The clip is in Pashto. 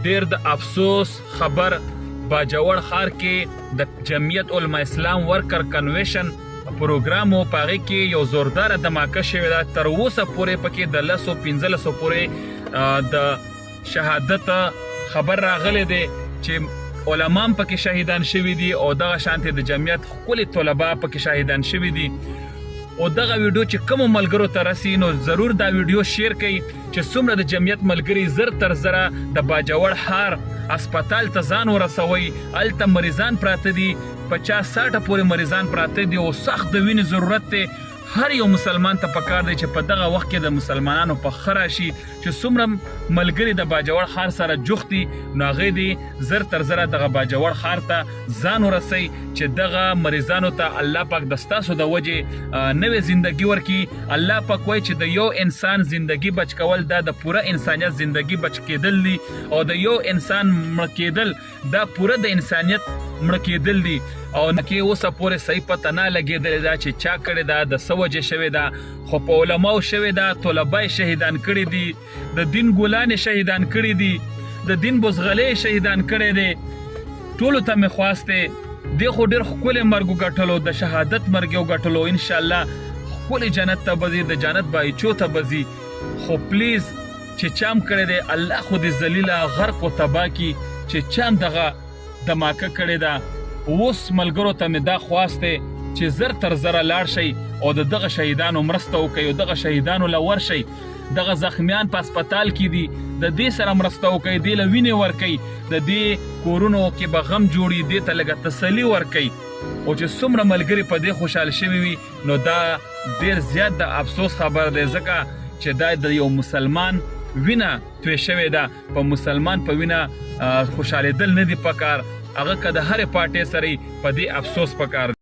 ډیر د افسوس خبر باجوړ ښار کې د جمعیت علما اسلام ورکر کنوینشن پروګرام و په هغې کې یو زورداره دماکه شوې ده. تر اوسه پورې پکې د 15 پورې د شهادت خبر راغلی دی چې علما هم پکې شهیدان شوي دي او دغه شانتې د جمعیت ښکلي طلبا پکې شهیدان شوي دي. او دغه ویډیو چې کومو ملګرو ته رسي نو ضرور دا ویډیو شیر کړئ چې څومره د جمعیت ملګري زر تر زره د باجوړ ښار هسپتال ته ځان ورسوئ. هلته مریضان پراته دي، 50-60 پورې مریضان پراته دي او سخت د وینې ضرورت دی. هر یو مسلمان ته پکار دی چې په دغه وخت کې د مسلمانانو په ښه راشي چې څومره ملګري د باجوړ ښار سره جوخت دي نو هغې دې زر تر زره دغه باجوړ ښار ته ځان ورسئ چې دغه مریضانو ته الله پاک د ستاسو د وجې نوې زندګي ورکړي. الله پاک وایي چې د یو انسان زندګي بچ کول دا د پوره انسانیت زندګي بچ کېدل دي او د یو انسان مړه کېدل دا پوره د انسانیت مړه کېدل دي. او کې اوسه پورې صحیح پته نه لګېدلې ده چې چا کړې ده، د څه وجې شوې ده، خو په علماو شوې ده. طلبا یې شهیدان کړي دي، د دین ګلان یې شهیدان کړي دي، د دین بزغلې یې شهیدان کړی دی. ټولو ته مې خواست دی دې خو ډېر ښکلی مرګ وګټلو، د شهادت مرګ یې وګټلو، انشاءالله ښکلي جنت ته به ځي، د جنت بایچو ته به ځي. خو پلیز چې چا هم کړی دی الله خو دې ذلیله غرق و تباه کړي چې چا هم دغه دماکه کړې ده. اوس ملګرو ته مې دا خواست دی چې زر تر زره لاړ شئ او د دغه شهیدانو مرسته وکړئ او دغه شهیدانو له ورشئ. دغه زخمیان په هسپتال کې دي، د دې سره مرسته وکړئ، دې له وینې ورکئ، د دې کورونو کې به غم جوړي، دې ته لږه تسلي ورکئ. او چې څومره ملګري په دې خوشحال شوي وي نو دا ډېر زیات د افسوس خبر دی ځکه چې دا د یو مسلمان وینه توی شوې ده. په مسلمان په وینه خوشحالېدل نه دي پکار، هغه که د هرې پارټۍ سره په دې افسوس پکار دی.